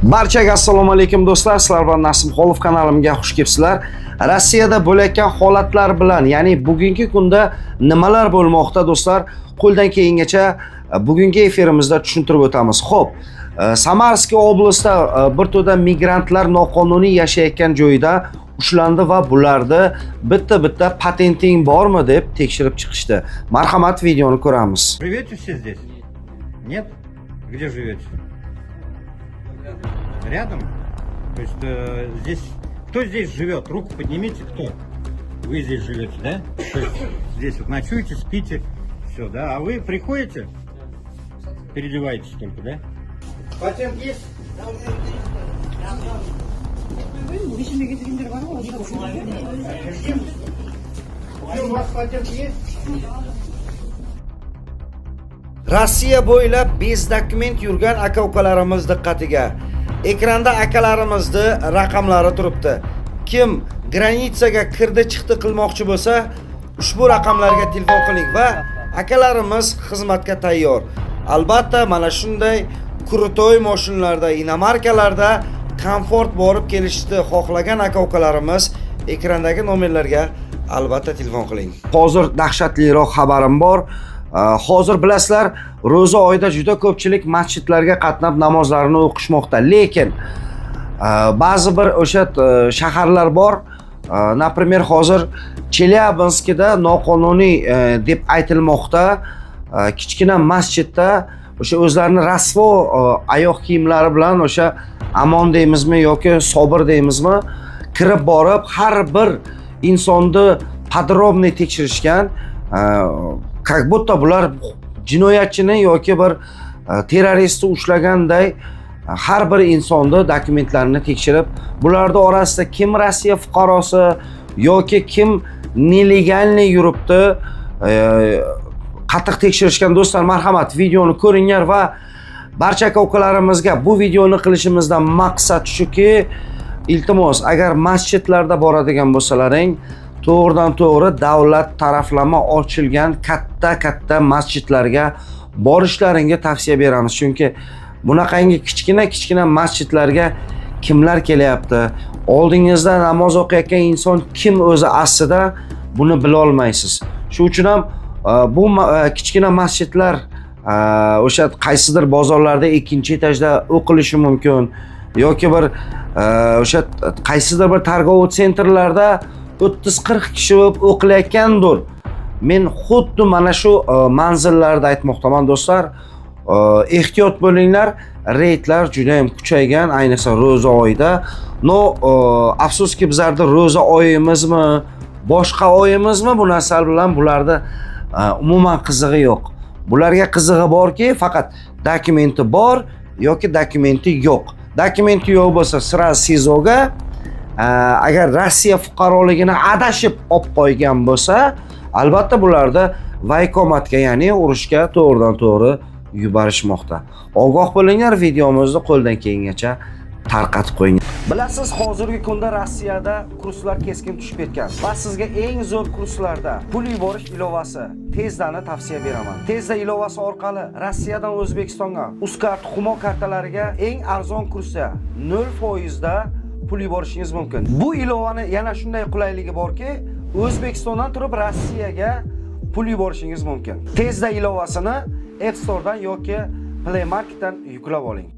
Barchaga assalomu alaykum do'stlar. Sizlar bilan Nasim Xolov kanalimga xush kelibsizlar. Rossiyada bo'layotgan holatlar bilan, ya'ni bugungi kunda nimalar bo'lmoqda do'stlar, qo'ldan kelgancha bugungi efirimizda tushuntirib o'tamiz. Xo'p, Samarskiy oblastida bir to'da migrantlar noqonuniy yashayotgan joyda ushlandi va bularda bitta patenting bormi deb tekshirib chiqishdi. Marhamat, videoni ko'ramiz. Живете все здесь? Нет? Где живете? Рядом? То есть здесь... Кто здесь живет? Руку поднимите, кто? Вы здесь живете, да? То есть здесь вот ночуете, спите, все, да? А вы приходите, переодеваетесь только, да? Патент есть? У вас патент есть? Rossiya bo'ylab bez dokument yurgan aka-ukalarimiz diqqatiga. Ekranda akalarimizni raqamlari turibdi. Kim granitsaga kirdi chiqdi qilmoqchi bo'lsa, ushbu raqamlarga telefon qiling va akalarimiz xizmatga tayyor. Albatta, mana shunday krutoy mashinalarda, inomarkalarda komfort borib kelishni xohlagan aka-ukalarimiz ekrandagi nomerlarga albatta telefon qiling. Hozir dahshatliroq xabarim bor. Hozir bilasizlar, ro'za oyida juda ko'pchilik masjidlarga qatnab namozlarini o'qishmoqda. Lekin ba'zi bir o'sha shaharlar bor. Например, hozir Chelyabinskda noqonuniy deb aytilmoqda kichkina masjidda o'sha o'zlarini rasvo oyoq kiyimlari bilan o'sha amon deymizmi yoki sobir deymizmi, kirib borib har bir insonni podrobniy tekshirishgan. Как будто bular jinoyatchini yoki bir terroristni ushlaganday har bir insonni dokumentlarini tekshirib, bularda orasida kim Rossiya fuqarosi yoki kim nelegalni yuribdi qattiq tekshirishgan. Do'stlar, marhamat, videoni ko'ringlar va barcha aka-ukalarimizga bu videoni qilishimizdan maqsad shuki, iltimos, agar masjidlarda boradigan bo'lsalaring, to'g'ridan to'g'ri davlat taraflama ochilgan katta masjidlarga borishlaringga tavsiya beramiz. Chunki bunaqangi kichkina masjidlarga kimlar kelyapti? Oldingizda namoz o'qiyotgan inson kim o'zi aslida, buni bila olmaysiz. Shuning uchun ham bu kichkina masjidlar o'sha qaysidir bozorlarda ikkinchi etajda o'qilishi mumkin yoki bir o'sha qaysidir bir targ'ov sentrlarda 30-40 kishi o'qilayotgandir. Men xuddi mana shu manzillarda aytmoqdaman do'stlar. Ehtiyot bo'linglar, reydlar juda ham kuchaygan, ayniqsa ro'za oyida. Afsuski bizlarda ro'za oyimizmi, boshqa oyimizmi, bu narsa bilan bularda umuman qizig'i yo'q. Bularga qizig'i borki, faqat dokumenti bor yoki dokumenti yo'q. Dokumenti yo'q bo'lsa, sira SIZOga, agar Rossiya fuqaroligini adashib olib qo'ygan bo'lsa, albatta bularda voykomatga, ya'ni urushga to'g'ridan to'g'ri yuborishmoqda. Ogoh bo'linglar, videomizni qo'ldan kelgancha tarqatib qo'ying. Bilasiz, hozirgi kunda Rossiyada kurslar keskin tushib ketgan va sizga eng zo'r kurslarda pul yuborish ilovasi Tezdani tavsiya beraman. Tezda ilovasi orqali Rossiyadan O'zbekistonga Uzcard Humo kartalariga eng arzon kursda 0% da pul yuborishingiz mumkin. Bu ilovani yana shunday qulayligi borki, O'zbekistondan turib Rossiyaga pul yuborishingiz mumkin. Tezda ilovasini App Store'dan yoki Play Marketdan yuklab oling.